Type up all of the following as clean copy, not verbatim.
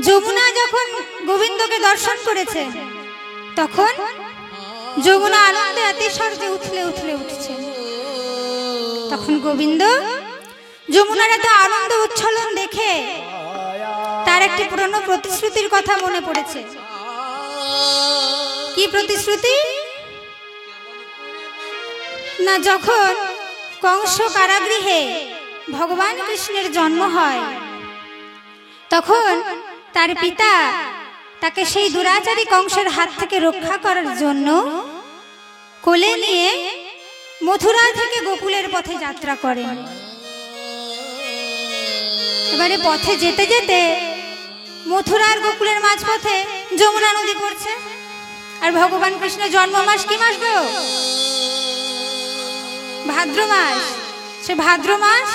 যমুনা যখন গোবিন্দকে দর্শন করেছে তখন যমুনা আনন্দে অতিশর্যে উথলে উথলে উঠছে। তখন গোবিন্দ যমুনার এত আনন্দ উচ্ছলন দেখে তার একটি পুরনো প্রতিশ্রুতির কথা মনে পড়েছে। কি প্রতিশ্রুতি? না, যখন কংস কারাগৃহে ভগবান কৃষ্ণের জন্ম হয় তখন তার পিতা তাকে সেই দুরাচারী কংসের হাত থেকে রক্ষা করার জন্য কোলে নিয়ে মথুরা থেকে গোকুলের পথে যাত্রা করেন। এবারে পথে যেতে যেতে মথুরার গোকুলের মাঝপথে যমুনা নদী পড়ছে। আর ভগবান কৃষ্ণের জন্ম মাস কি মাস গো? ভাদ্র মাস। সে ভাদ্র মাস,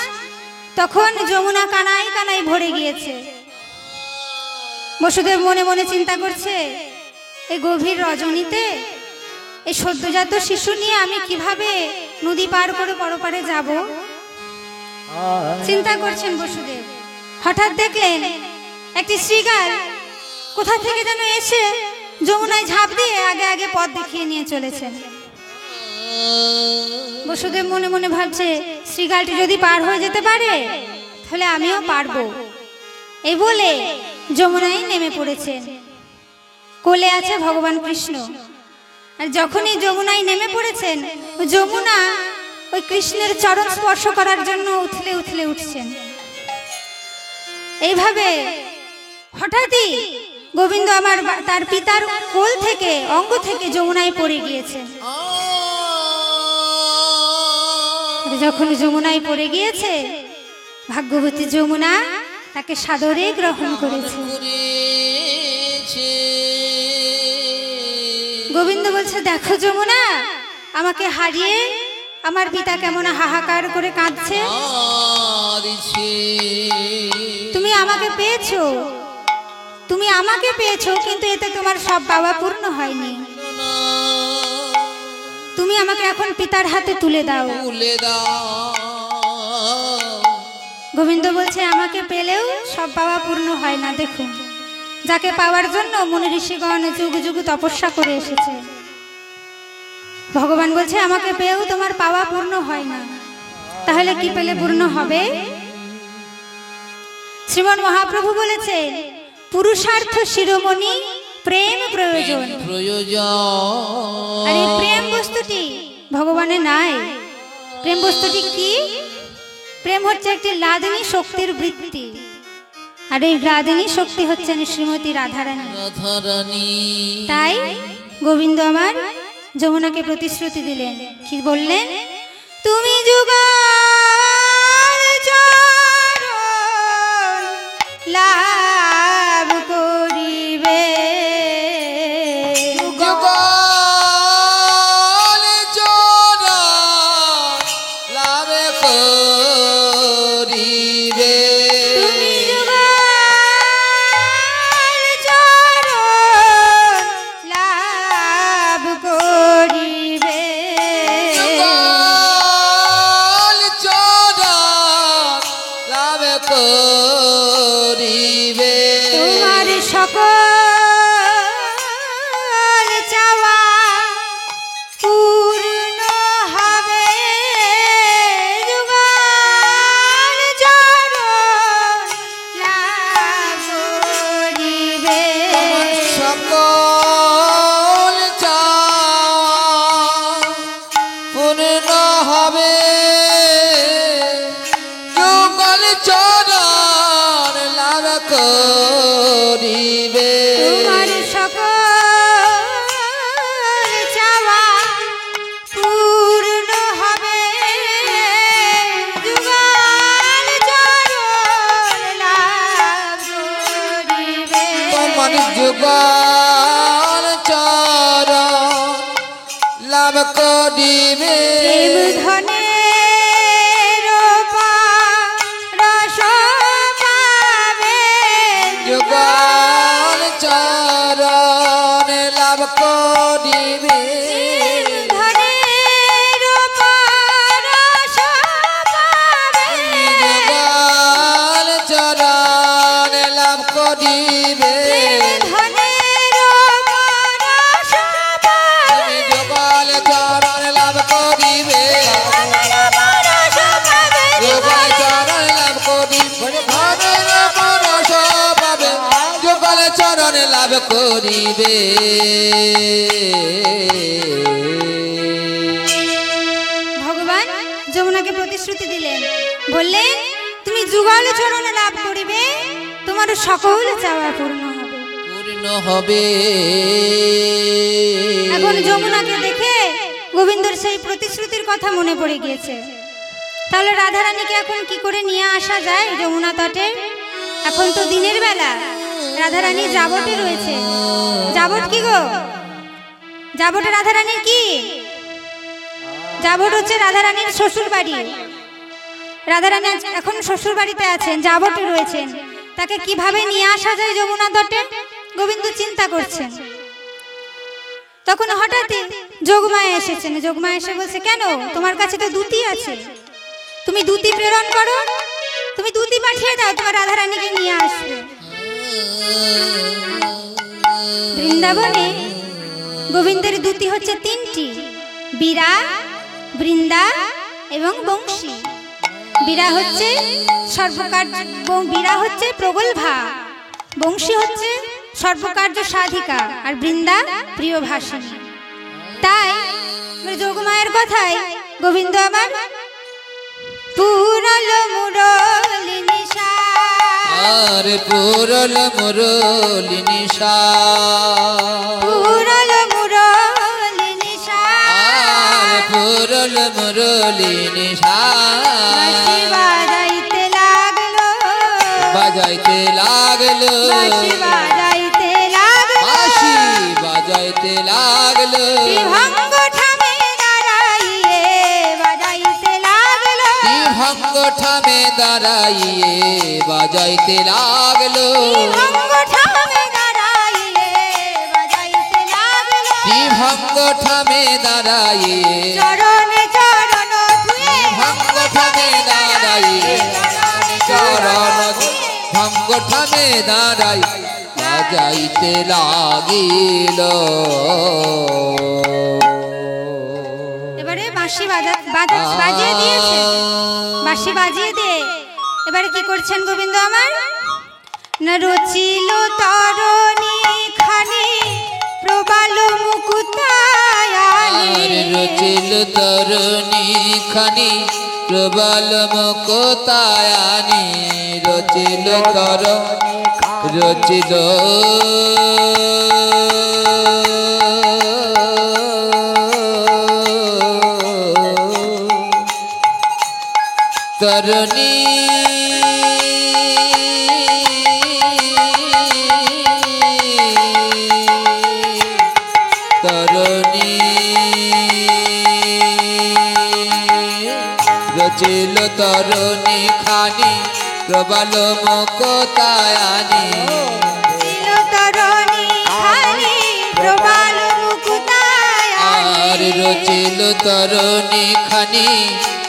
তখন যমুনা কানায় কানায় ভরে গিয়েছে। বসুদেব মনে মনে চিন্তা করছে, এই গভীর রজনীতে এই সদ্যজাত শিশু নিয়ে আমি কিভাবে নদী পার করে পরপারে যাব। চিন্তা করছেন বসুদেব। হঠাৎ দেখলেন একটি শৃগাল কোথা থেকে যেন এসে যমুনায় ঝাঁপ দিয়ে আগে আগে পথ দেখিয়ে নিয়ে চলেছেন। বসুদেব মনে মনে ভাবছে, শৃগালটি যদি পার হয়ে যেতে পারে তাহলে আমিও পারবো। এই বলে যমুনায় নেমে পড়েছেন। কোলে আছে ভগবান কৃষ্ণ। আর যখনই যমুনায় নেমে পড়েছেন, যমুনা ওই কৃষ্ণের চরণ স্পর্শ করার জন্য উথলে উথলে উঠছেন। এইভাবে হঠাৎই গোবিন্দ আমার তার পিতার কোল থেকে অঙ্গ থেকে যমুনায় পড়ে গিয়েছেন। যখন যমুনায় পড়ে গিয়েছে, ভাগ্যবতী যমুনা তাকে সাদরে গ্রহণ করেছে। গোবিন্দ বলছে, দেখো যমুনা, আমাকে হারিয়ে আমার পিতা কেমন হাহাকার করে কাঁদছে। তুমি আমাকে পেয়েছো, তুমি আমাকে পেয়েছো, কিন্তু এতে তোমার সব পাওয়া পূর্ণ হয়নি। তুমি আমাকে এখন পিতার হাতে তুলে দাও। গোবিন্দ বলছে, আমাকে পেলেও সব পাওয়া পূর্ণ হয় না। দেখুন, যাকে পাওয়ার জন্য মুনি ঋষিগণ যুগ যুগ তপস্যা করে এসেছে, ভগবান বলছে আমাকে পেয়েও তোমার পাওয়া পূর্ণ হয় না। তাহলে কি পেলে পূর্ণ হবে? শ্রীমন মহাপ্রভু বলেছে, পুরুষার্থ শিরোমণি প্রেম প্রয়োজন। আর এই প্রেম বস্তুটি ভগবানের নাই। প্রেম বস্তুটি কি? প্রেম হচ্ছে একটি লাদিনী শক্তির বৃত্তি। আর এই লাদিনী শক্তি হচ্ছেন শ্রীমতী রাধারানী। তাই গোবিন্দ আমার যমুনাকে প্রতিশ্রুতি দিলেন। কি বললেন? তুমি যুগল চরণ লাভ করিবে। যুগল চরণ লাভ করিবে। তুমি যুগল চরণ লাভ করিবে। যুগল চরণ লাভ করিবে। তোমার সকল চাওয়া পূর্ণ হবে। যুগল চরণ লাভ করিবে। সকল চাওয়া পূর্ণ হবে। যুগল চরণ লাভ করিবে। তোমার সকল চাওয়া পূর্ণ হবে। যুগল চরণ লাভ করিবে। তোমার যুগল চরণ লাভ করিবে। প্রেম ধনের রস পাবে। যুগল চরণ লাভ করিবে। ধনের রস পাবে। যুগল চরণ লাভ করিবে। ভগবান যমুনাকে প্রতিশ্রুতি দিলেন, বললেন তুমি যুগল চরণ লাভ করিবে, তোমার সকল চাওয়া পূর্ণ হবে। পূর্ণ হবে। এখন যমুনাকে দেখে গোবিন্দর সেই প্রতিশ্রুতির কথা মনে পড়ে গিয়েছে। তাহলে রাধারানীকে এখন কি করে নিয়ে আসা যায় যমুনা তটে? এখন তো দিনের বেলা, রাধারানী জাবটে রয়েছে। জাবট কি গো? জাবটে রাধারানীর কি? জাবট হচ্ছে রাধারানীর শ্বশুর বাড়ি। রাধারানী এখন শ্বশুর বাড়িতে আছেন, জাবটে রয়েছেন। তাকে কিভাবে নিয়ে আসা যায় যমুনা তটে? গোবিন্দ চিন্তা করছেন। তখন হঠাৎ যোগমায়া এসেছেন। যোগমায়া এসে বলছে, কেন তোমার কাছে তো দূতি আছে, তুমি দূতি প্রেরণ করো, তুমি দূতি পাঠিয়ে দাও, তোমার রাধারানীকে নিয়ে আসবে। বৃন্দাবনে গোবিন্দের দূতি হচ্ছে তিনটি, বীরা, বৃন্দা এবং বংশী। বীরা হচ্ছে সর্বকার্য, বীরা হচ্ছে প্রগল্ভা, বংশী হচ্ছে সর্বকার্য সাধিকা, আর বৃন্দা প্রিয় ভাষিনী। তাই যোগমায়ের কথায় গোবিন্দ আবার পুরল মুরলি নিশা, আর পুরল মুরলি নিশা, পুরল মুরলি নিশা, আর পুরল মুরলি নিশা। বাঁশি বাজাইতে লাগলো, বাজাইতে লাগলো, বাঁশি বাজাইতে লাগলো, বাঁশি বাজাইতে লাগলো। বিভঙ্গ ঠামে দাঁড়াইয়ে বাজাইতে লাগলো, বিভঙ্গ ঠামে দাঁড়াইয়ে বাজাইতে লাগলো, বিভঙ্গ ঠামে দাঁড়াইয়ে বাজাইতে লাগলো। বিভঙ্গ ঠামে দাঁড়াইয়ে, চরণে চরণ ধুয়ে, বিভঙ্গ ঠামে দাঁড়াইয়ে, চরণ ভঙ্গ ঠামে দাঁড়াই বাজাইতে লাগিল। এবারে বাঁশি বাজিয়ে দিয়েছে, বাঁশি বাজিয়ে দিয়ে এবারে কি করছেন গোবিন্দ আমার? না রচিল তরণী খানি প্রবাল মুকুতায়ানি, আর রচিল তরুণী খানি প্রবল মুকুতায়ানি, রচিল তর রচিল তরুণী তরুণী রচিল তরুণী খানি প্রবল মুকুতায়ানি, রচিল তরণী খানি প্রবাল মুকুতায়ানি, আর রচিল তরুণী খানি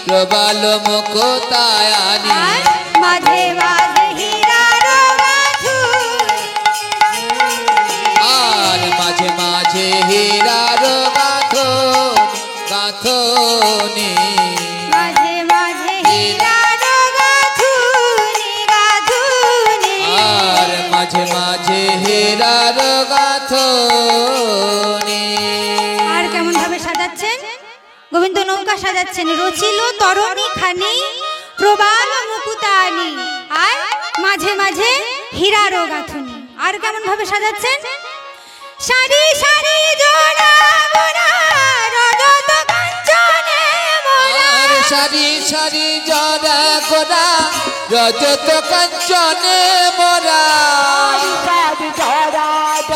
প্রবল মুকুতায়ানি। আর মাঝে মাঝে হীরার মাধুর, আর মাঝে মাঝে হীরার গাঁথন গাঁথনি, মাঝে মাঝে হীরার গাঁথুনি গাঁথুনি, আর মাঝে মাঝে হীরার গাঁথনি। আর কেমন ভাবে সাজাচ্ছেন গোবিন্দ? নৌকা সাজাচ্ছেন। রচিল তরণী খানি প্রবাল মুকুতানি, আর মাঝে মাঝে হীরার গাঁথুনি। আর কেমন ভাবে সাজাচ্ছেন? সারি সারি জোড়া গোড়া রজত কাঞ্চনে মোড়া, আর সারি সারি জরা গোরা রজত কাঞ্চনে মোরা,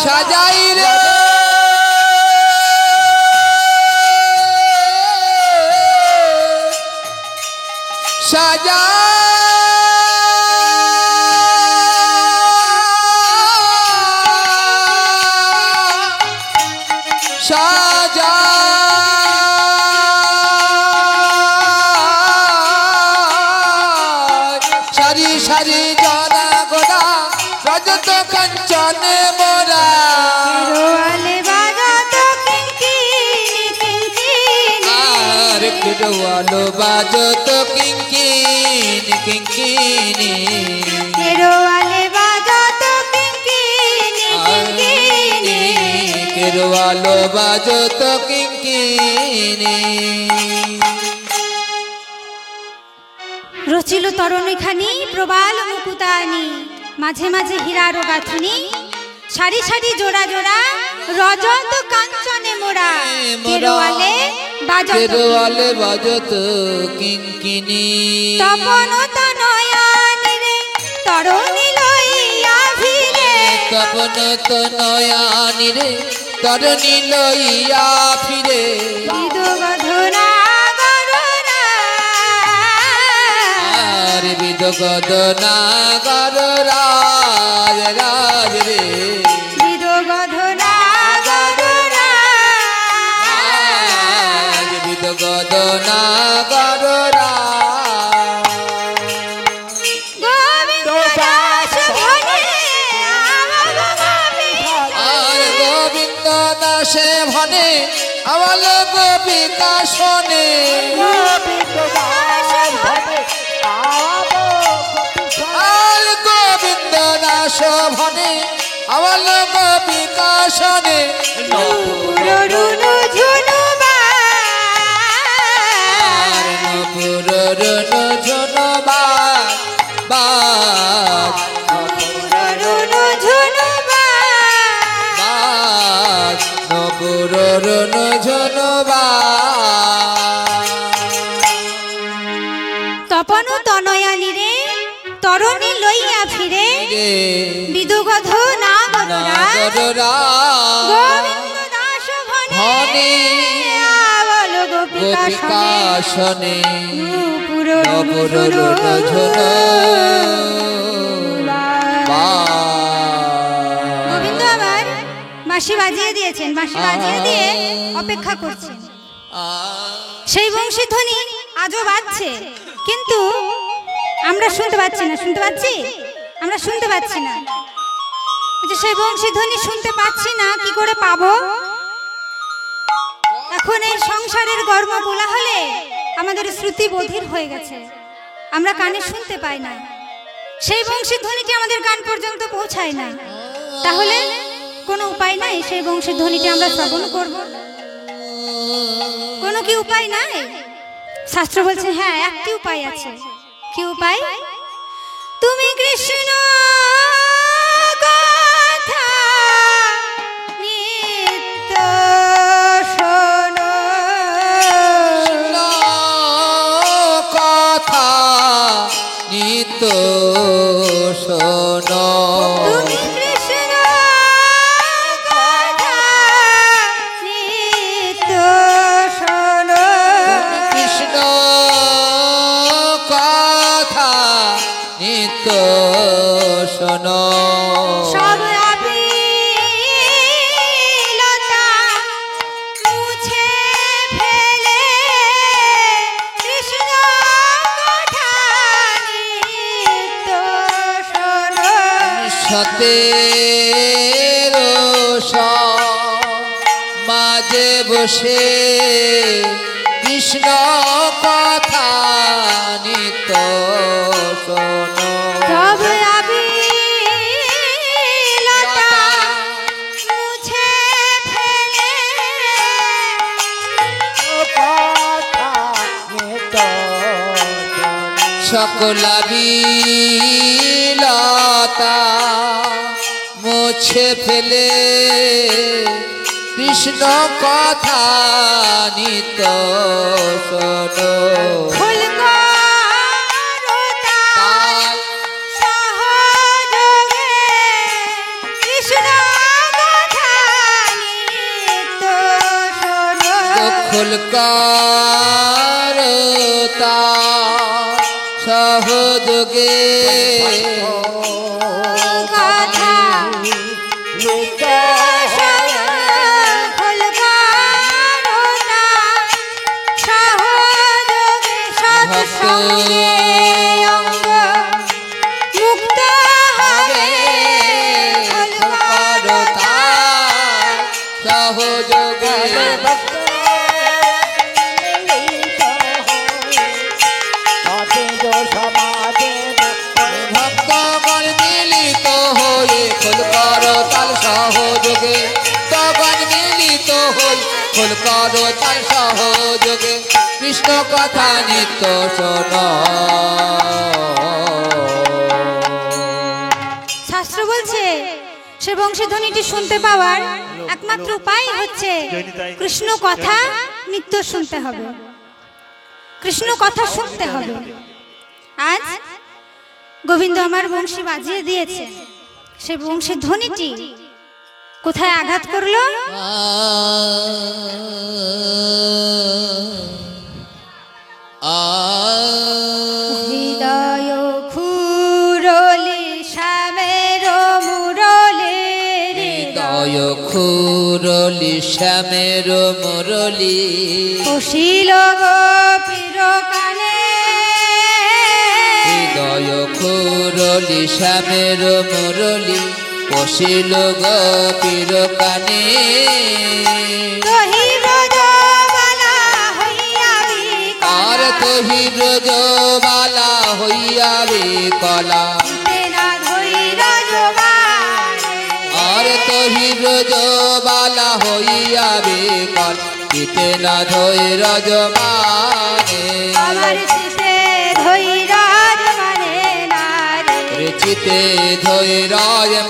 সাজাই রে সাজা, সাজা সারি সারি জরা গোরা রজত কাঞ্চনে মোরা, রোয়ালে বাজাত কিঙ্কিনি কিঙ্কিনি, আর কিরোয়ালো বাজত কিঙ্কিনি কিঙ্কিনি, রোয়ালে বাজাত কিঙ্কিনি কিঙ্কিনি, কিঙ্কিনী রচিল তরণীখানি প্রবাল মুকুতানি, মাঝে মাঝে হীরার গাঁথুনি, সারি সারি জোড়া জোড়া রজত কাঞ্চনে মোড়া, কেরোয়ালে বাজত কিঙ্কিনী। তপন তনয়ানি রে তরণী লইয়া ভিড়ে, তপন তনয়ানি রে তরণী লইয়া ফিরে। বিদগধনা গররা, আর বিদগধনা গররাজ রাজ রে। বিদগধনা গররা, আজ বিদগধনা গররাজ। গোবিন্দ দাস ধনে আর গোবিন্দ দাসে ভনে আওয়াল গোপিকা শোনে। আর গোবিন্দ দাস ভনে আওয়াল গোপিকা শোনে। পুররুনু ঝুনুবা, আর নপুর রুনু ঝুনুবাজ বাজ পুররুনু ঝুনুবা, বাজ নপুর রুনু ঝুনুবাজ। তপন তনয়ানি রে তরণী লইয়া ফিরে, রে বিদুগধ না গররা, নাগরাজ গোবিন্দ দাস ভনে ভনে আবল গোপিকা গোপিকা শনে। শনে। নূপুর নপুর রুনু রুনু ঝুনুবাজ। গোবিন্দ আমার বাঁশি বাজিয়ে দিয়েছেন, বাঁশি বাজিয়ে দিয়ে অপেক্ষা করছেন। সেই বংশীধ্বনি আজও বাজছে, কিন্তু আমরা শুনতে পাচ্ছি না। শুনতে পাচ্ছি? আমরা শুনতে পাচ্ছি না। সেই বংশীধ্বনি শুনতে পাচ্ছি না, কি করে পাবো? এখন এই সংসারের গর্ব বলা হলে আমাদের শ্রুতি বধির হয়ে গেছে, আমরা কানে শুনতে পাই না। সেই বংশীধ্বনিটি আমাদের কান পর্যন্ত পৌঁছায় না। তাহলে কোনো উপায় নাই সেই বংশীধ্বনিটি আমরা শ্রবণ করব? কোনো কি উপায় নাই? শাস্ত্র বলছে হ্যাঁ, একটি উপায় আছে। কি উপায়? তুমি কৃষ্ণ কথা নিত্য শোনো, কথা নিত শোনো। তুমি কৃষ্ণ কথা নিত্য শোনো, কৃষ্ণ কথা নিত শোনো। সব আবিলতা মুছে ফেলে কৃষ্ণ কথা নিত্য শোনো। সতের মাঝে বসে কৃষ্ণ কথা নিত শোনো। সব আবিলতা মুছে ফেলে সকল বিলতা মুছে ফেলে কৃষ্ণ কথা নিত শোনো। ফুলকারতা সহযোগে কৃষ্ণ কথা নিত্য শোনো। ফুলকারতা সহযোগে কথা নিত্য শোনো। ফুলকারতা সহযোগে সৎসঙ্গে অঙ্গ মুক্ত হবে। ফুলকারতা সহযোগে ভক্তগণ মিলিত হয়ে ফুলকারতাল সহযোগে ভক্তগণ মিলিত হই খোল করো তার সহযোগে কৃষ্ণ কথা নিত্য শোনো। শাস্ত্র বলছে সে বংশধ্বনিটি শুনতে পাওয়ার একমাত্র উপায় হচ্ছে কৃষ্ণ কথা নিত্য শুনতে হবে, কৃষ্ণ কথা শুনতে হবে। আজ গোবিন্দ আমার বংশী বাজিয়ে দিয়েছে, সে বংশের ধ্বনিটি কোথায় আঘাত করলো? হৃদয় খুরলি শ্যামের মুরলি, হৃদয় খুরলি শ্যামের মুরলি, কশিল গোপীর কানে, হৃদয় খুরলি শ্যামের মুরলি, কশিল গোপীর কানে। তোহি ব্রজবালা হইয়া আর তোহি ব্রজবালা হইয়া বিকলা, তেনা ধৈর জবানে, আর তোহি ব্রজবালা হইয়া বিকল কিতে না ধৈর জমানে। আমার চিতে ধৈর জমানে না রে, চিতে ধৈর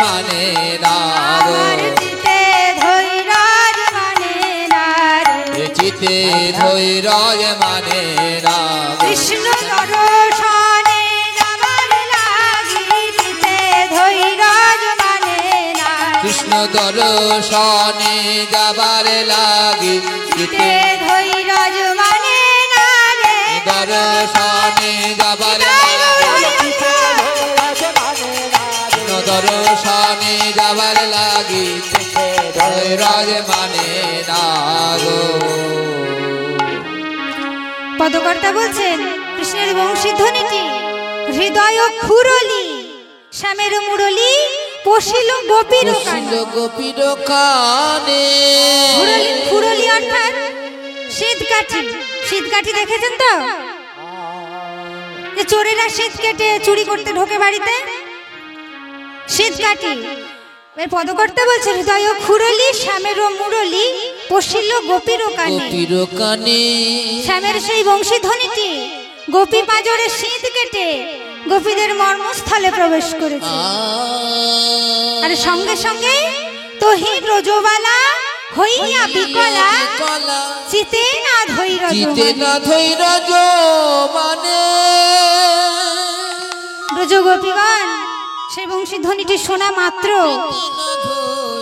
মানে না গো, আমার চিতে ধৈর জমানে না রে, চিতে ধৈর মানে না গো। কৃষ্ণ দর্শনে যাবার লাগি চিতে ধৈর জমানে না, কৃষ্ণ দর্শনে যাবার লাগি চিতে ধৈর জমানে না রে, দর্শনে যাবার দর্শনে যাবার লাগি রাজ মানে না গো। পদকর্তা বলছেন কৃষ্ণের বংশী ধ্বনিটি হৃদয় খুরলি শ্যামের মুরলি, পশিল গোপীর কানে। গোপীর কানে খুরলি অর্থাৎ শীতকাঠি, শীতকাঠি দেখেছেন তো, যে চোরেরা শীত কেটে চুরি করতে ঢোকে বাড়িতে, শীতকাঠি। এর পদকর্তা বলছে হৃদয় খুরলি শ্যামের মুরলি, পশিল গোপীর কানে। গোপীর কানে শ্যামের সেই বংশী ধ্বনিটি গোপী পাঁজরে শীত কেটে গোপীদের মর্মস্থলে প্রবেশ করেছে। আর সঙ্গে সঙ্গে তোহি ব্রজবালা হইয়া বিকলা, চিতে না ধৈর চিতে না ধৈর মানে। ব্রজ গোপীগণ সেই বংশী ধ্বনিটি শোনা মাত্র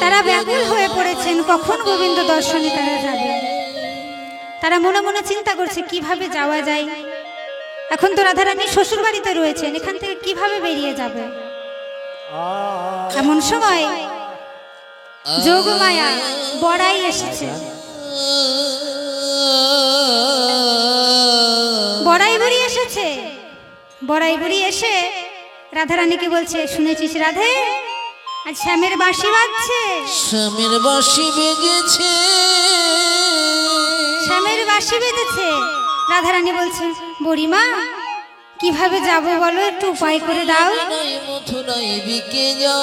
তারা ব্যাকুল হয়ে পড়েছেন, কখন গোবিন্দ দর্শনে তারা যাবে। তারা মনে মনে চিন্তা করছে কিভাবে যাওয়া যায়। এখন তো রাধারানী শ্বশুর বাড়িতে রয়েছেন, এখান থেকে কিভাবে বেরিয়ে যাবে। এমন সময় যোগমায়া বড়াই এসেছে, বড়াই বুড়ি এসেছে। বড়াই বুড়ি এসে রাধারানীকে বলছে, শুনেছিস রাধে আজ শ্যামের বাঁশি বাজছে, শ্যামের বাঁশি বেজেছে, শ্যামের বাঁশি বেজেছে। রাধারানী বলছে, বুড়িমা কিভাবে যাব বলো, একটু উপায় করে দাও। মথুরাই বিকে যা।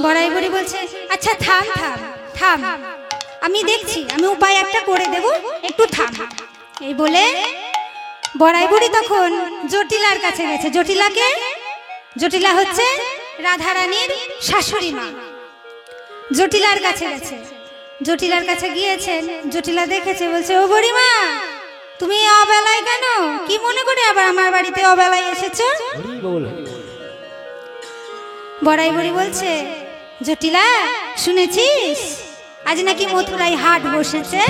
বড়াই বুড়ি বলছে, আচ্ছা থাম থাম থাম, আমি দেখছি, আমি উপায় একটা করে দেব, একটু থাম। এই বলে বড়াই বুড়ি তখন জটিলার কাছে গেছে। জটিলাকে, জটিলা হচ্ছে রাধারানীর শাশুড়ি মা। জটিলার কাছে গেছে, জটিলার কাছে গিয়েছেন। জটিলা দেখেছে, বলছে, ও বুড়িমা তুমি অবেলায় কেন, কি মনে করে আবার আমার বাড়িতে অবেলায় এসেছো? বড়াই বুড়ি বলছে, জটিলা শুনেছিস আজ নাকি মথুরায় হাট বসেছে?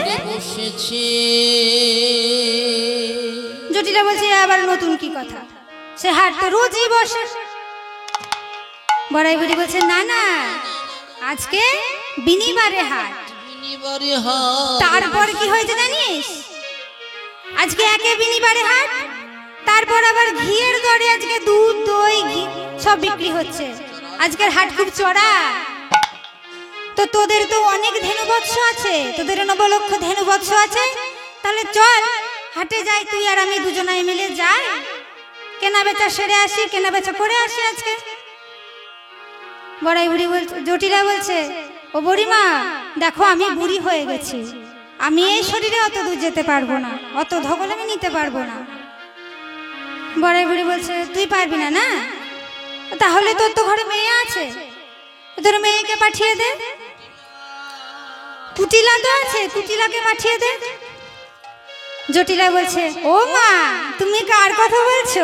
জটিলা বলছে, আবার নতুন কি কথা, সে হাট তো রোজই বসে। বড়াই বুড়ি বলছে, না না আজকে বিনিবারে হাট। তারপর কি হয়েছে জানিস, আজকে একে বিনিবারে হাট, তারপর আবার ঘিয়ের দরে আজকে দুধ দই ঘি সব বিক্রি হচ্ছে। আজকের হাট খুব চড়া। তো তোদের তো অনেক ধেনুবৎস আছে, তোদের নবলক্ষ ধেনুবৎস আছে, তাহলে চল হাটে যাই, তুই আর আমি দুজনাই মিলে যাই, কেনা বেচা সেরে আসি, কেনা বেচা করে আসি আজকে। বড়াই বুড়ি বলছে, জটিলা বলছে, ও বুড়িমা দেখো আমি বুড়ি হয়ে গেছি, আমি এই শরীরে অত দূর যেতে পারবো না, অত ধকল আমি নিতে পারবো না। বড়াই বুড়ি বলছে তুই পারবি না? না তাহলে তোর তো ঘরে মেয়ে আছে, তোর মেয়েকে পাঠিয়ে দে। কুটিলা তো আছে, কুটিলাকে পাঠিয়ে দে। জটিলা বলছে ও মা তুমি কার কথা বলছো?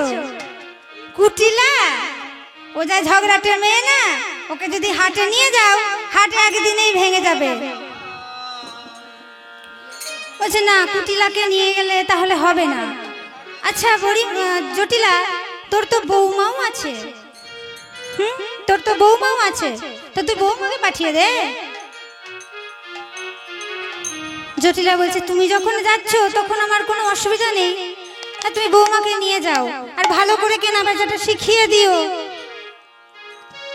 কুটিলা ও যা ঝগড়াটে মেয়ে না, ওকে যদি হাটে নিয়ে যাও হাটে একদিনেই ভেঙে যাবে। বলছে না কুটিলাকে নিয়ে গেলে তাহলে হবে না। আচ্ছা বড়ি জটিলা তোর তো বৌমাও আছে, তোর তো বৌমাও আছে, তো তুই বৌমাকে পাঠিয়ে দে। জটিলা বলছে তুমি যখন যাচ্ছ তখন আমার কোনো অসুবিধা নেই, আর তুমি বৌমাকে নিয়ে যাও আর ভালো করে কেনা বেচাটা শিখিয়ে দিও।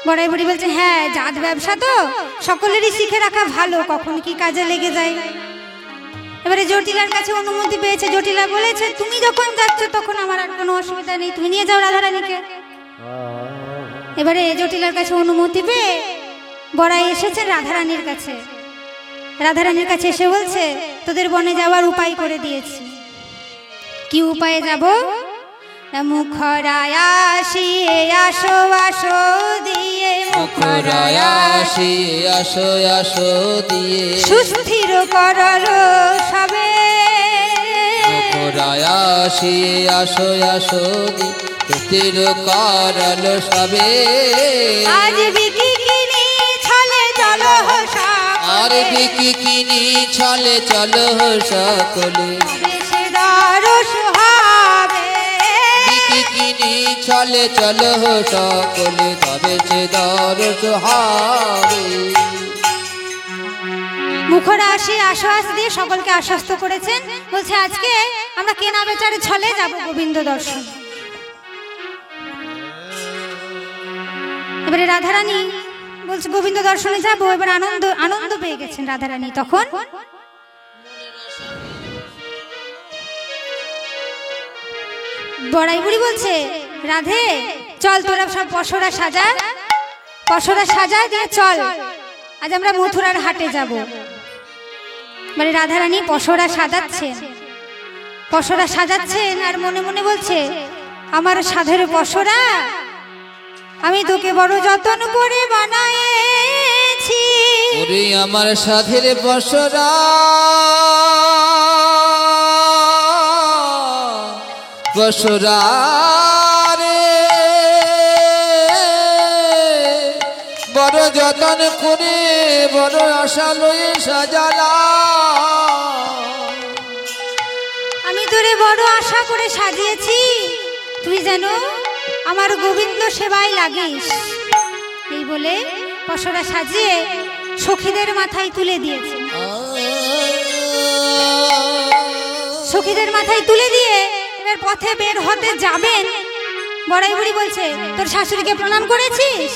বড়াই বুড়ি বলছে হ্যাঁ জাত ব্যবসা তো সকলেরই শিখে রাখা ভালো, কখন কি কাজে লেগে যায়। এবারে জটিলার কাছে অনুমতি পেয়েছে, জটিলা বলেছে তুমি যখন যাচ্ছ তখন আমার আর কোনো অসুবিধা নেই, তুমি নিয়ে যাও রাধারানীকে। এবারে জটিলার কাছে অনুমতি পেয়ে বড়াই এসেছে রাধারানীর কাছে। রাধারানীর কাছে এসে বলছে তোদের বনে যাওয়ার উপায় করে দিয়েছি। কি উপায়ে যাব? মুখরায় আসিয়ে আসো আসো দিয়ে, মুখরায় আসিয়ে আসো আসো দিয়ে, সুস্থির করলো সবে। মুখরায় আসিয়ে আসো আসো দিয়ে, সুস্থির করলো সবে। আজ বিকি কিনি ছলে চলো আর বিকি কিনি ছলে চলো সকলে, বিকি কিনি ছলে চলো সকলে, তবে সে দরস হবে। মুখরা আসি আশ্বাস দিয়ে সকলকে আশ্বস্ত করেছেন। বলছে আজকে আমরা কেনা বেচারে ছলে যাব গোবিন্দ দর্শন। এবারে রাধারানী বলছে গোবিন্দ দর্শনে যাবো। এবার আনন্দ আনন্দ পেয়ে গেছেন রাধারানী। তখন বড়াই বুড়ি বলছে রাধে চল তোরা সব পশরা সাজা, পশরা সাজা দিয়ে চল আজ আমরা মথুরার হাটে যাব। মানে রাধারানী পশরা সাজাচ্ছেন, পশরা সাজাচ্ছেন আর মনে মনে বলছে আমার সাধের পশরা আমি তোকে বড় যত্ন করে বানায়েছি। ওরে আমার সাধের পশরা পশরা রে, বড় যতন করে বড় আশা লয়ে সাজালা। আমি তোরে বড় আশা করে সাজিয়েছি, তুই যেন আমার গোবিন্দ সেবায় লাগিস। এই বলে পশরা সাজিয়ে সখীদের মাথায় তুলে দিয়েছে। সখীদের মাথায় তুলে দিয়ে এবার পথে বের হতে যাবেন। বড়াই বুড়ি বলছে তোর শাশুড়িকে প্রণাম করেছিস?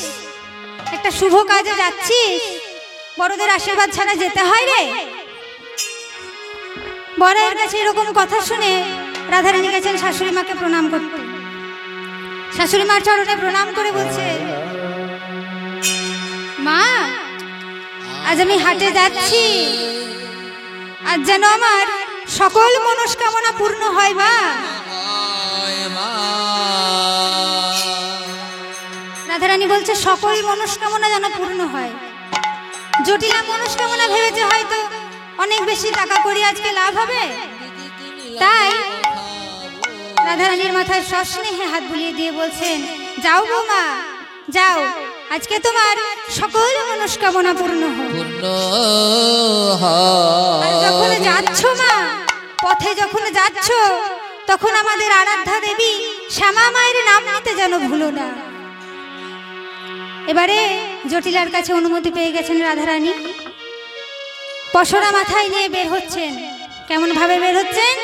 একটা শুভ কাজে যাচ্ছিস, বড়দের আশীর্বাদ ছাড়া যেতে হয় রে। বড়াইয়ের কাছে এরকম কথা শুনে রাধারানী গেছেন শাশুড়ি মাকে প্রণাম করতে। শাশুড়ি মার চরণে প্রণাম করে বলছে মা আজ আমি হাটে যাচ্ছি, আজ যেন আমার সকল মনস্কামনা পূর্ণ হয় মা। রাধারানী বলছে সকল মনস্কামনা যেন পূর্ণ হয়। জটিলা মনস্কামনা ভেবেছে হয়তো অনেক বেশি টাকা করি আজকে লাভ হবে, তাই রাধারানীর মাথায় সস্নেহে হাত বুলিয়ে দিয়ে বলছেন যাও বৌমা যাও, আজকে তোমার সকল মনস্কামনা পূর্ণ হোক। আর যখন যাচ্ছ মা, পথে যখন যাচ্ছ তখন আমাদের আরাধ্যা দেবী শ্যামা মায়ের নাম নিতে যেন ভুলো না। এবারে জটিলার কাছে অনুমতি পেয়ে গেছেন রাধারানী। পশরা মাথায় নিয়ে বের হচ্ছেন। কেমন ভাবে বের হচ্ছেন?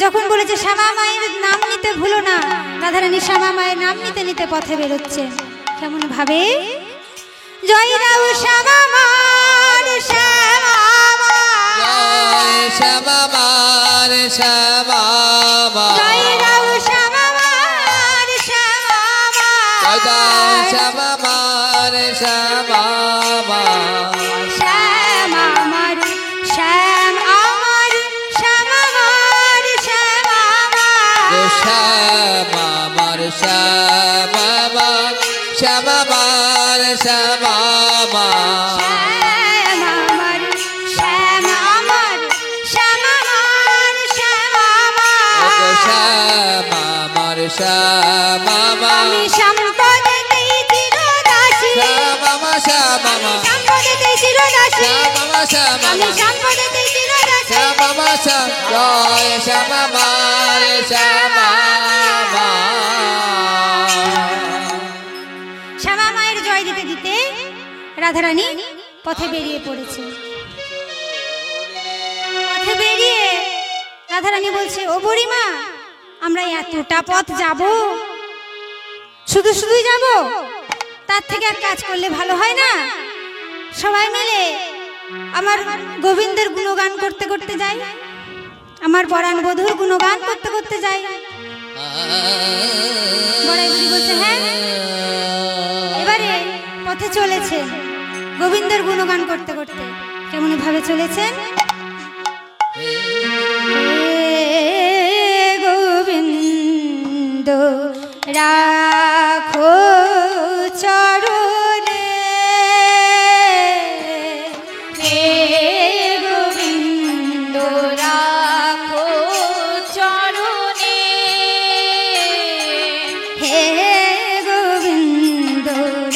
যখন বলেছে শ্যামা মায়ের নাম নিতে ভুলো না, রাধারানী শ্যামা মায়ের নাম নিতে নিতে পথে বেরোচ্ছেন। কেমন ভাবে? জয় রাউ শ্যামা মার শ্যামা শ্যামা মার শ্যামা জয় রাউ শ্যামা মার শ্যামা শ্যামা মার শ্যামা শ্যামা শ্যামা মা শ্যামা আমার শ্যামা আমার শ্যামা আমার শ্যামা ওগো আমার শ্যামা আমার শ্যামা মা আমি সম্পদেতেই চিরদাসী শ্যামা মা শ্যামা মা সম্পদেতেই চিরদাসী শ্যামা মা শ্যামা আমি মা সম্পদেতেই চিরদাসী শ্যামা মা জয় শ্যামা মা শ্যামা মা শ্যামা মায়ের জয় দিতে দিতে রাধারানী পথে বেরিয়ে পড়েছে। পথে বেরিয়ে রাধারানী বলছে, ও বুড়িমা, আমরা এতটা পথ যাব, শুধু শুধুই যাব? তার থেকে এক কাজ করলে ভালো হয় না? সবাই মিলে আমার গোবিন্দের গুণগান করতে করতে যাই, আমার পরাণ বধূর গুণগান করতে করতে যাই। বড়াই বুড়ি বলছে, হ্যাঁ। এবারে পথে চলেছেন গোবিন্দের গুণগান করতে করতে। কেমন ভাবে চলেছেন? গোবিন্দ রাখো চরণে, হে গোবিন্দ রাখো চরণে, হে গোবিন্দ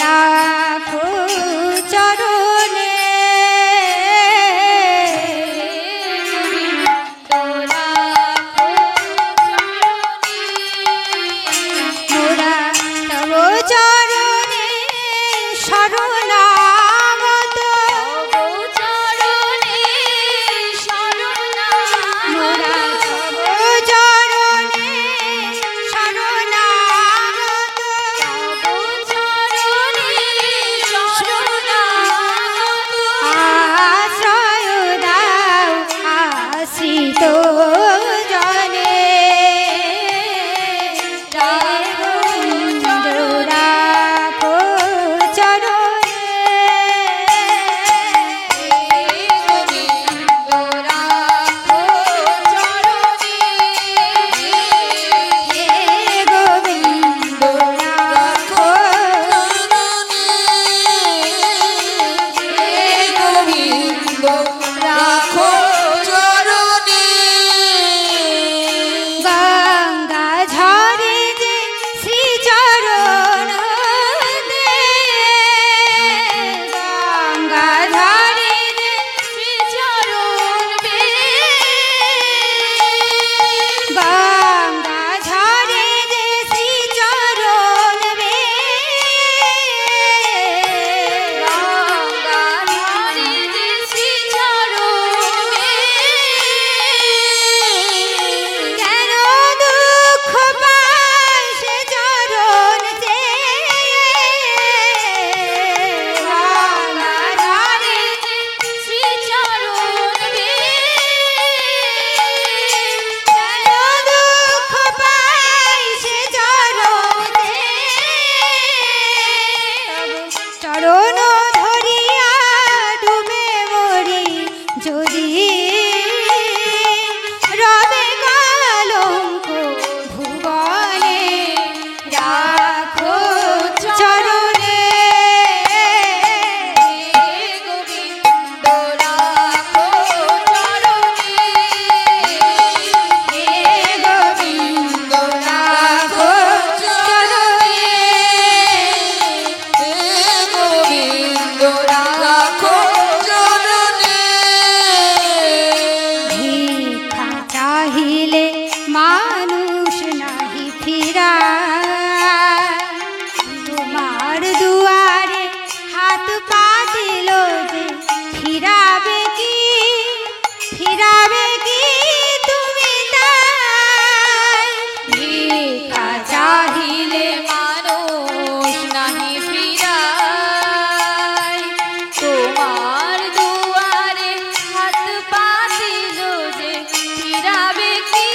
রাখো চরণে, মোরা তব চরণে শরণাগত, মোরা তব চরণে শরণাগত, আশ্রয় দাও আশ্রিত জনে, জয় গোবিন্দ রাখো চরণে, গোবিন্দ রাখো চরণে, হে গোবিন্দ রাখো গোবিন্দ রাখো চরণে, গঙ্গা ঝরে যে শ্রীচরণ দে, গঙ্গা ঝরে যে শ্রীচরণ বে, গঙ্গা ঝরে যে শ্রীচরণ বে, গঙ্গা ঝরে যে শ্রীচরণ বে, কেন দুঃখ পায় সে চরণ চেয়ে, গঙ্গা ঝরে যে শ্রীচরণ বে, কেন দুঃখ পায় সে চরণ চেয়ে, চরণ ধরিয়া ডুবে মরি যদি, রবে কলঙ্ক ভুবনে, রাখো চরণে, গোবিন্দ রাখো চরণে, হে গোবিন্দ রাখো চরণে, হে গোবিন্দ রাখো চরণে, ভিক্ষা চাহিলে মানুষ নাহি ফিরায়, তোমার দুয়ারে হাত পাতিল যে ফিরাবে কি, ফিরাবে কি তুমি তাই, ভিক্ষা চাহিলে মানুষ নাহি ফিরায়, তোমার দুয়ারে হাত পাতিল যে ফিরাবে কি,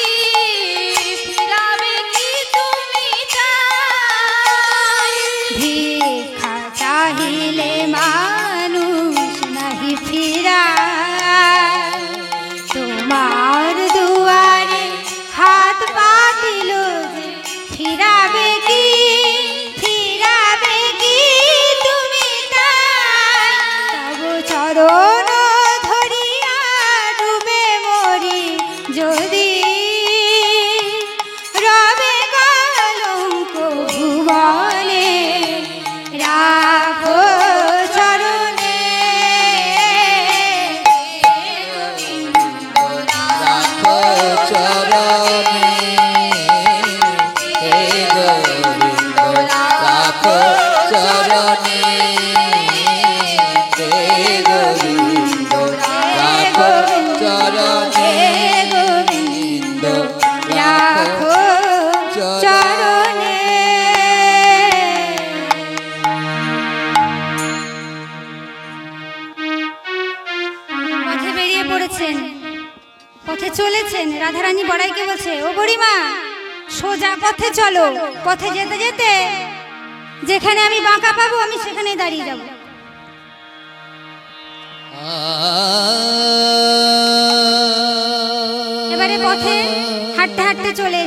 ফিরাবে কি তুমি তাই, ভিক্ষা চাহিলে মানুষ নাহি ফিরায়, তোমার দুয়ারে হাত পাতিল যে ফিরাবে কি, ফিরাবে কি তুমি রাখো চরণে রাখো চরণে হে গোবিন্দ রাখো চরণে হে গোবিন্দ রাখো চরণে গোবিন্দ রাখো চরণে। পথে বেরিয়ে পড়েছেন, পথে চলেছেন। রাধারানী বড়াইকে বলছে, ও বুড়িমা সোজা পথে চলো, পথে যেতে যেতে যেখানে আমি বাঁকা পাবো আমি সেখানেই দাঁড়িয়ে যাব। এবারে পথে হাঁটতে হাঁটতে চলে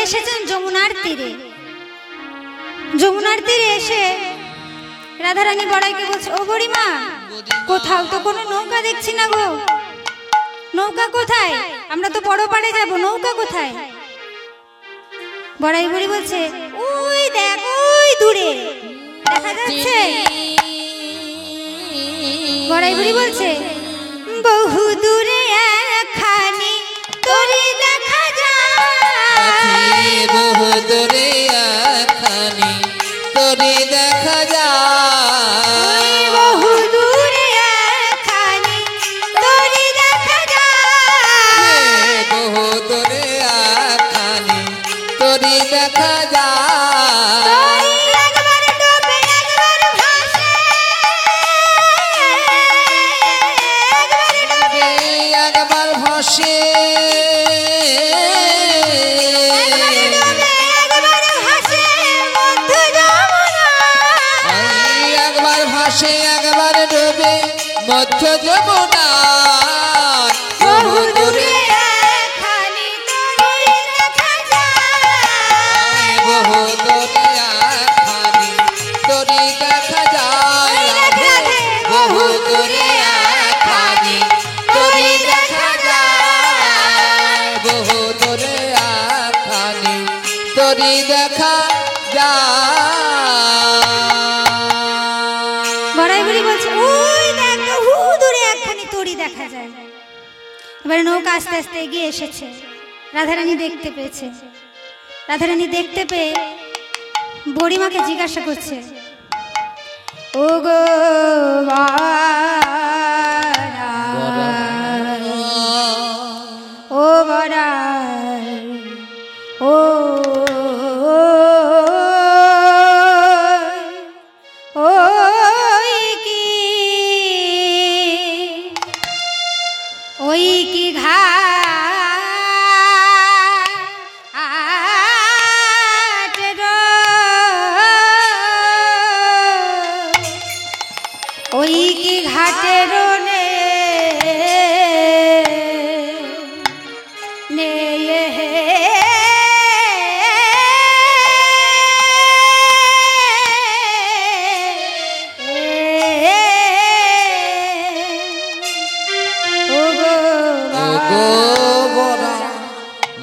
এসেছেন যমুনার তীরে। যমুনার তীরে এসে রাধারানী বড়াইকে বলছে, ও বুড়িমা কোথাও তো কোনো নৌকা দেখছি না গো, নৌকা কোথায়? আমরা তো বড় পাড়ে যাব, নৌকা কোথায়? বড়াই বুড়ি বলছে, ওই দেখ ওই দূরে দেখা যাচ্ছে। বড়াই বুড়ি বলছে, বহু দূরে একখানি তরি দেখা যায়, বহু দূরে একখানি তরি দেখা যায়, বহু দূরে একখানি তরি দেখা যায়, বহু দূরে একখানি তরি দেখা যায়, তরি একবার ডোবে একবার ভাসে, একবার ভাসে, একবার ভাসে একবার ডোবে মধ্য যমুনা, বহু দূরে একখানি তরি দেখা যায়, বহু দূরে একখানি তরি দেখা যায়, বহু দূরে একখানি তরি দেখা যায়, বহু দূরে একখানি তরি দেখা যায়। বড়াই বুড়ি বলছে, ওই দেখ বহু দূরে একখানি তরি দেখা যায়। এবারে নৌকা আস্তে আস্তে এগিয়ে এসেছে, রাধারানী দেখতে পেয়েছে। রাধারানী দেখতে পেয়ে বুড়িমাকে জিজ্ঞাসা করছে, ও গো বড়াই, ও বড়াই, ও ওই কি ঘাট গো, ওই কি ঘাটের নে নে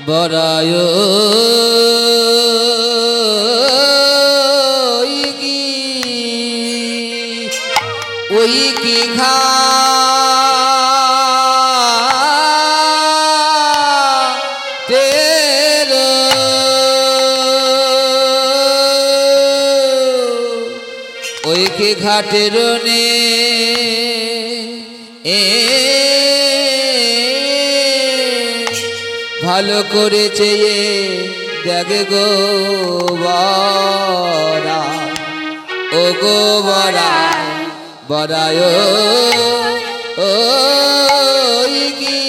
বড়ায় ওই কি ঘাটের ওই কি ঘাটের নে ভালো করে চেয়ে দেখ গো বড়া, ও গো বড়া, বড়ায় ও কি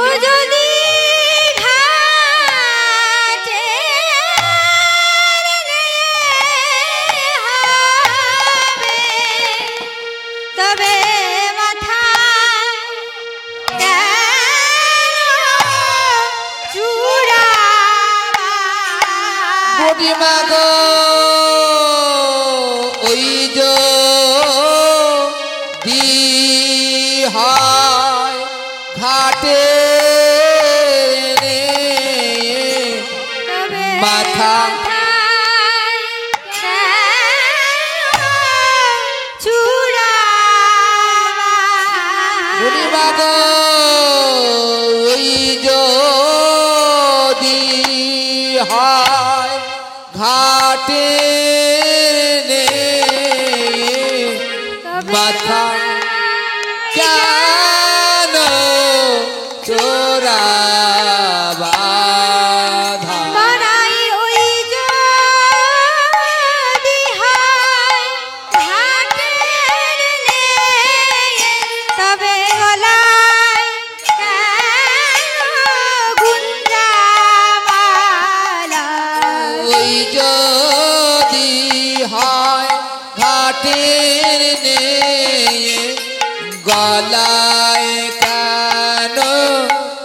ও যদি ঘাটে হবে তবে মাথা চূড়া বুড়িমা গো ওই যো দিহায় ঘাটে মাথা খাটের নে গলায় কেন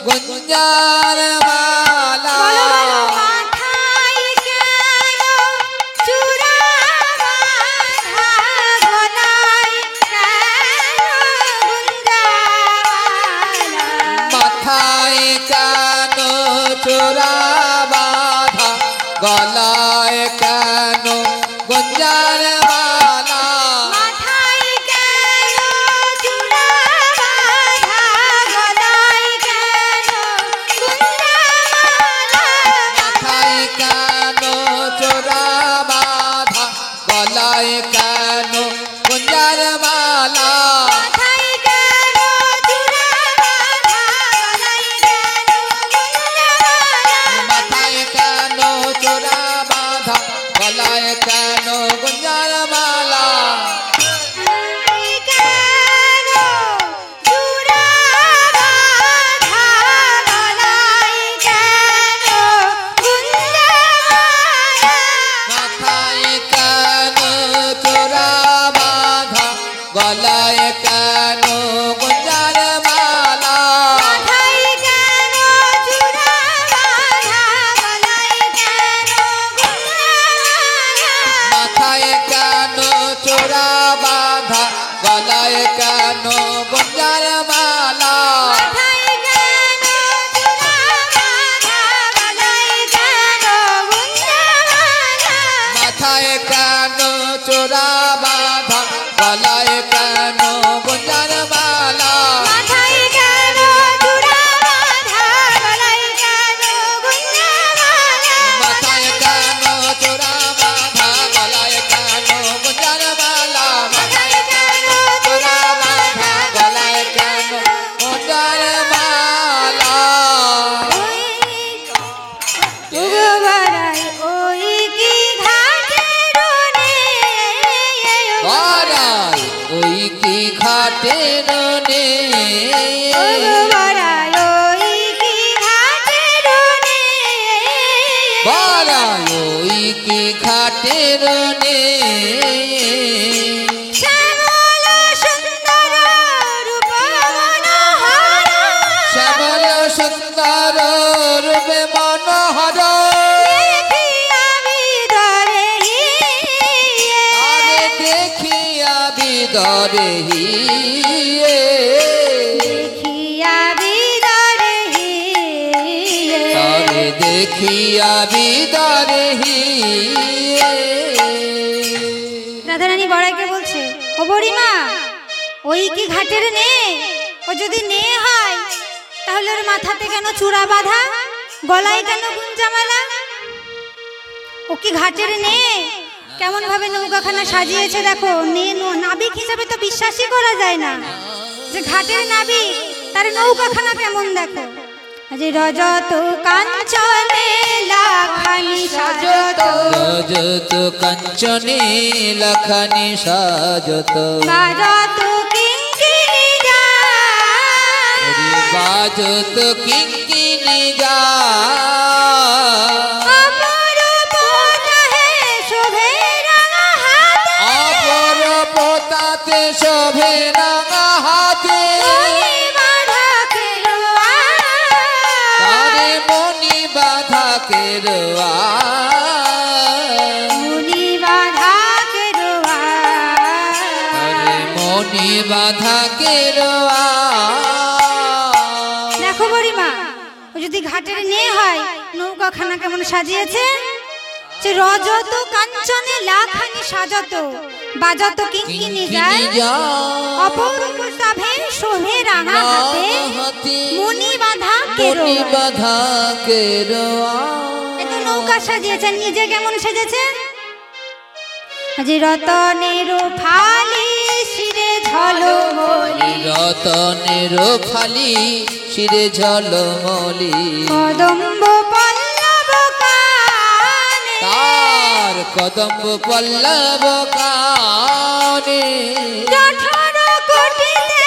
গুঞ্জার মালা মাথায় কেন চূড়া বাঁধা, গলায় কেন গুঞ্জামালা? মাথায় কেন চোরা বাঁধা গলায় কেন গুঞ্জার মালা মাথায় কেন চূড়া বাঁধা, গলায় কেন গুঞ্জামালা? মাথায় কেন চোরা বাঁধা গলায় কেন গুঞ্জার মালা মাথায় কেন চূড়া বাঁধা, গলায় কেন গুঞ্জামালা? মাথায় কেন চোরা বাঁধা গলায় কেন গুঞ্জার মালা কেন চূড়া বাঁধা, গলায় কেন গুঞ্জামালা? মাথায় কেন চোরা বাঁধা গলায় কেন গুঞ্জার মালা মাথায় কেন চূড়া বাঁধা, গলায় কেন গুঞ্জামালা? মাথায় কেন চোরা বাঁধা গলায় কেন গুঞ্জার মালা মাথায় কেন চূড়া বাঁধা, গলায় কেন গুঞ্জামালা? মাথায় কেন চোরা বাঁধা গলায় কেন গুঞ্জার মালা মাথায় কেন চূড়া বাঁধা, গলায় কেন গুঞ্জামালা? মাথায় কেন চোরা বাঁধা গলায় কেন গুঞ্জার মালা মাথায় কেন চোরা বাঁধা গলায় কেন গুঞ্জার মালা ওগোবারাই ওই কি ঘাটের নে, বারাই ওই কি খাটের নে ওগোবারাই ওই কি ঘাটের নে, বারাই ওই কি খাটের নে শ্যামল সুন্দর রূপ মনোহর, শ্যামল সুন্দর রূপে মনোহর দেখিয়া বিদরে হিয়ে, আরে দেখিয়া বিদরে হিয়ে দেখিয়া বিদরে হিয়ে। আরে দেখিয়া বিদরে হিয়ে রাধারানী বড়াইকে বলছে, ও বুড়িমা, ওই কি ঘাটের নে? ও যদি নে হয় তাহলে ওর মাথাতে কেন চূড়া বাঁধা, গলায় কেন গুঞ্জামালা? ও কি ঘাটের নে? কেমন ভাবে নৌকাখানা সাজিয়েছে দেখো। নাবিক হিসাবে তো বিশ্বাসই করা যায় না যে ঘাটের নাবিক, তার নৌকাখানা কেমন দেখো। আজ রজত কাঞ্চনে লাখানি সাজত, রজত কাঞ্চনে লখানি সাজত বাজত কিঙ্কিণী যায়, বাজত কিঙ্কিণী যা অপরূপ তাহে শোভে রাঙা হাতে, অপরপতাতে শোভে রাঙা হাতে মণি বাঁধা কেরোয়া, তারে মণি বাঁধা কেরোয়া মণি বাঁধা কেরোয়া। তারে মণি বাঁধা কেরোয়া দেখো বুড়িমা, ও যদি ঘাটের নে হয় নৌকাখানা কেমন সাজিয়েছে, যে রজত কাঞ্চনে লাখানি সাজত, বাজত কিঙ্কিণী যায়, অপরূপ সাভে শোভে রাঙা হাতে, মণি বাঁধা মণি কেরোয়া। বাঁধা কেরোয়া এত নৌকা সাজিয়েছেন, নিজে কেমন সেজেছে? যে রতনের ফালি শিরে ঝলমলি, রতনের ফালি শিরে ঝলমলি কদম্ব পল্লব কানে, তার কদম্ব পল্লব কানে জঠর কোটিতে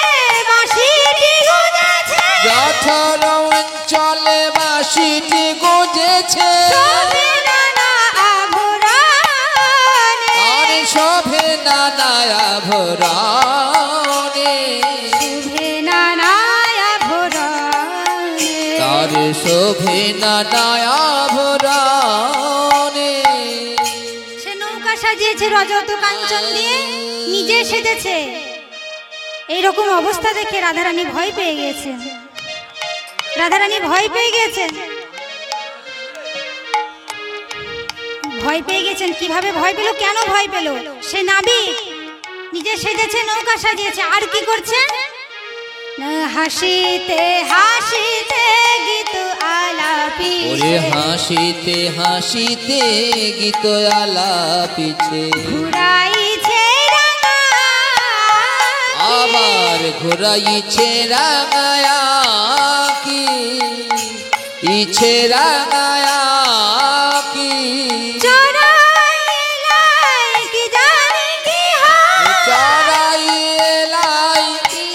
বাঁশিটি গুঁজেছে, জঠর অঞ্চলে বাঁশিটি গুঁজেছে শোভে নানা আভরণে, আর শোভে নানায়া ভরানে শুভে নানায়া ভরানে তার শোভে নানায়া ভরানে সে নৌকা সাজিয়েছে রজত কাঞ্চন দিয়ে, নিজে সেজেছে। এইরকম অবস্থা দেখে রাধারানী ভয় পেয়ে গেছেন। রাধারানী ভয় পেয়ে গেছেন। ভয় পেয়ে গেছেন। কিভাবে ভয় পেল, কেন ভয় পেল? সে নাবিক, নিজে সেজেছে, নৌকা সাজিয়েছে, আর কি করছে? হাসিতে হাসিতে গীত আলাপি, ওরে হাসিতে হাসিতে গীত আলাপিছে, ঘুরাইছে রাঙা আবার ঘুরাইছে রাঙায়া কি, ইছে রাঙায়া কি, চড়াইলাই কি জানি কি হয়, চড়াইলাই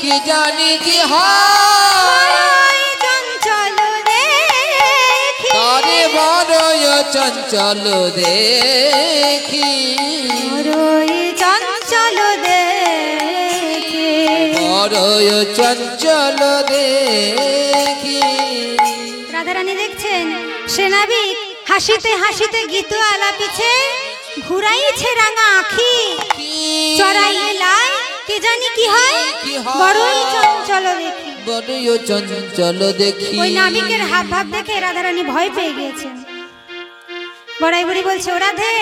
কি জানি কি হয়, চঞ্চল দেখি তারে বড়ই চঞ্চল দেখি, বড়ই চঞ্চল দেখি, বড়ই চঞ্চল দেখি। রাধারানী দেখছেন সে নাবিক হাসিতে হাসিতে গীত আলাপিছে, ঘুরাইছে রাঙা আখি, চড়াইলাই কে জানি কি হয়, বড়ই চঞ্চল দেখি। বড়ই চঞ্চল দেখি। ওই নাবিকের হাব ভাব দেখে রাধারানী ভয় পেয়ে গিয়েছেন। বড়াই বুড়ি বলছে, ও রাধে,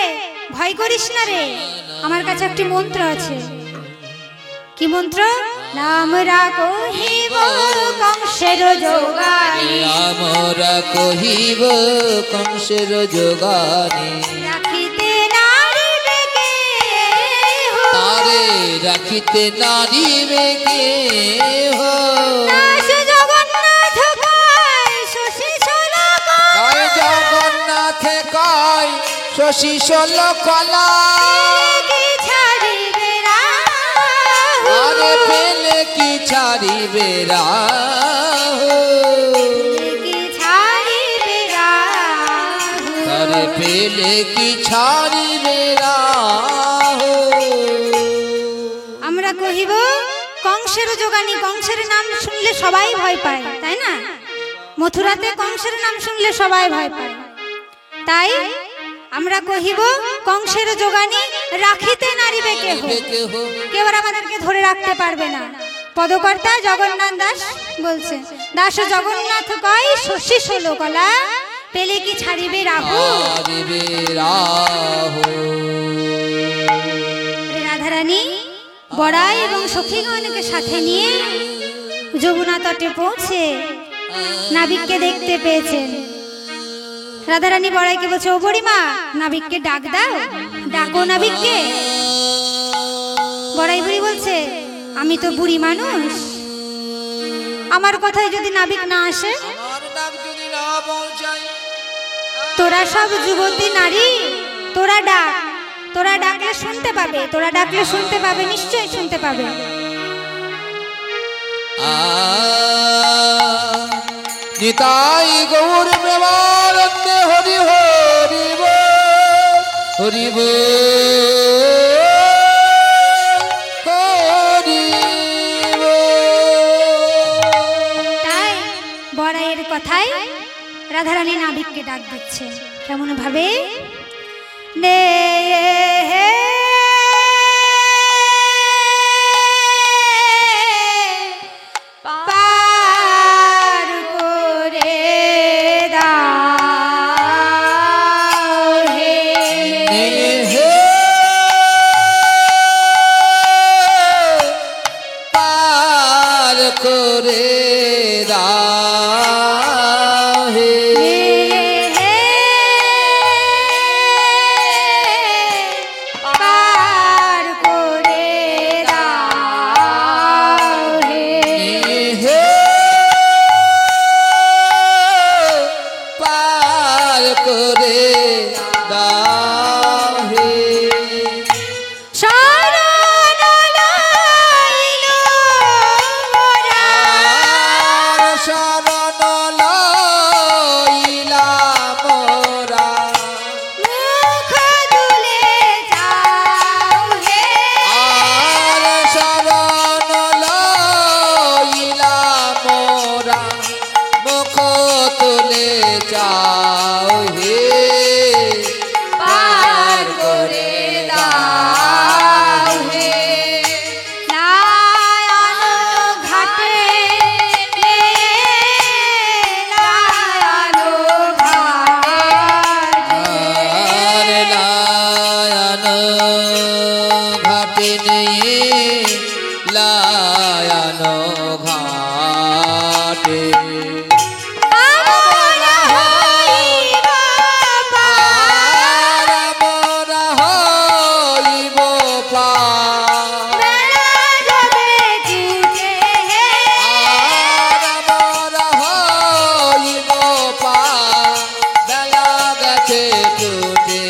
ভয় করিস না রে, আমার কাছে একটি মন্ত্র আছে। কি মন্ত্র? নাম রাখো হিব কংসের যোগানি, আমরা কহিব কংসের যোগানি, রাখিতে নারিবে কেহ, তারে রাখিতে নারিবে কেহ, দাস জগন্নাথ কয় শশী শোলক, জয় জগন্নাথে কয় শশী কলা, কি ছাড়িবে রাহু, আরে পেলে কি ছাড়িবে রাহু, কি ছাড়িবে রাহু, তারে পেলে কি ছাড়িবে রাহু। আমরা কহিব কংসের যোগানি। কংসের নাম শুনলে সবাই ভয় পায়, তাই না? মথুরাতে কংসের নাম শুনলে সবাই ভয় পায়। তাই আমরা কহিব কংসের যোগানি, রাখিতে নারিবে কেহ, কেউ আর আমাদেরকে ধরে রাখতে পারবে না। পদকর্তা জগন্নাথ দাস বলছে, দাস জগন্নাথ কয় শশী ষোলকলা, পেলে কি ছাড়িবে রাহু। ছাড়িবে রাহু। রাধারানী বড়াই এবং সখীগণকে সাথে নিয়ে যমুনা তটে পৌঁছে নাবিককে দেখতে পেয়েছেন। রাধারানী বড়াইকে বলছে, ও বুড়িমা, নাবিককে ডাক দাও, ডাকো নাবিককে। বড়াই বুড়ি বলছে, আমি তো বুড়ি মানুষ, আমার কথায় যদি নাবিক না আসে, আমার ডাক যদি না পৌঁছায়, তোরা সব যুবতী নারী, তোরা ডাক, তোরা ডাকলে শুনতে পাবে, তোরা ডাকলে শুনতে পাবে, নিশ্চয়ই শুনতে পাবে। নিতাই গৌর প্রেমানন্দে হরি হরি বল, হরি বল, হরি বল। তাই বড়াইয়ের কথায় রাধারানী নাবিককে ডাক দিচ্ছে। কেমন ভাবে? নে হে পার করে দাও হে, হে পার করে দাও হে, ঘাটে নিয়ে লায়ানো ঘাটে আমরা হইব পার, আমরা হইব পার। বেলা যাবে ছুটে হে, আমরা হইব পার। বেলা গেছে টুটে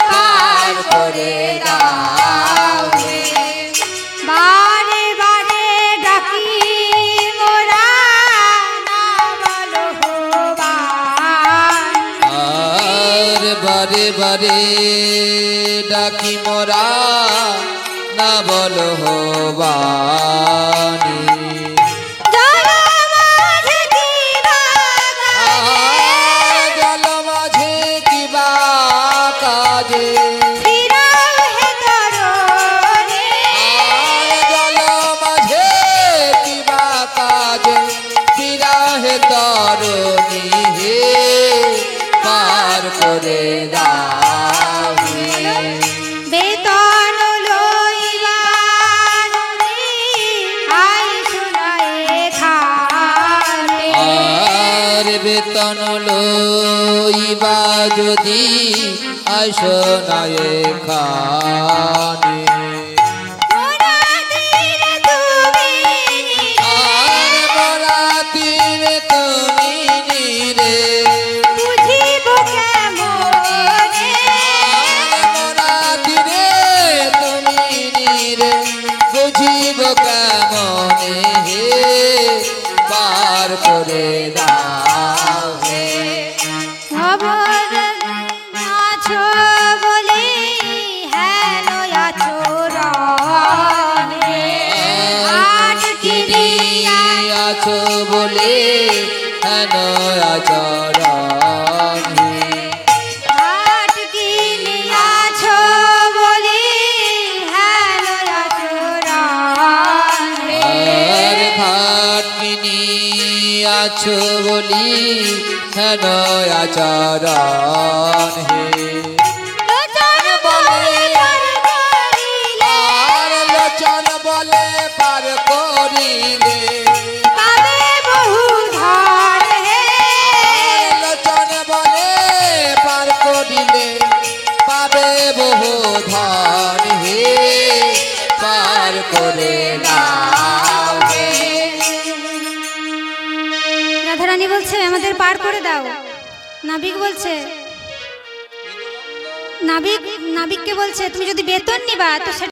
পার করে দাও হে। বারে বারে ডাকি মোরা না বলো হবান, আর বারে বারে ডাকি মোরা না বল হবানি। জল মাঝে কি বাগানে, জল মাঝে কিবা কাজে ফিরাও হে তরণে, জল মাঝে কিবা কাজে ফিরা হে তরণী হে পার করে দাও হে। বেতন লইবার আই শোনায়ে খাটে, আর বেতন লইবা যদি আসো না এখানে। মোরা তীরে তুমি আর বরাতিরে তুমি নীরে বুঝিব কেমনে, আর বরাতিরে তুমি নীরে বুঝিব কেমনে হে পার করে দাও হে। খবর আছো বলে হেন আচরণে, আট কিনিয়া আছো বলে হেন আচরণ হে। আট কিনিয়াছো বলে হেন আচরণে, আর খাটনি আছো বলি হেন আচরণ হে। লোচন বলে পার করিলে, আর লোচন বলে পার করিলে পাবে বহু ধন হে, লোচন বলে পার করিলে পাবে বহু ধন হে পার করে দাও হে। রাধারানী বলছে আমাদের পার করে দাও। নাবিক বলছে, নাবিককে বলছে তুমি যদি বেতন নিবা তো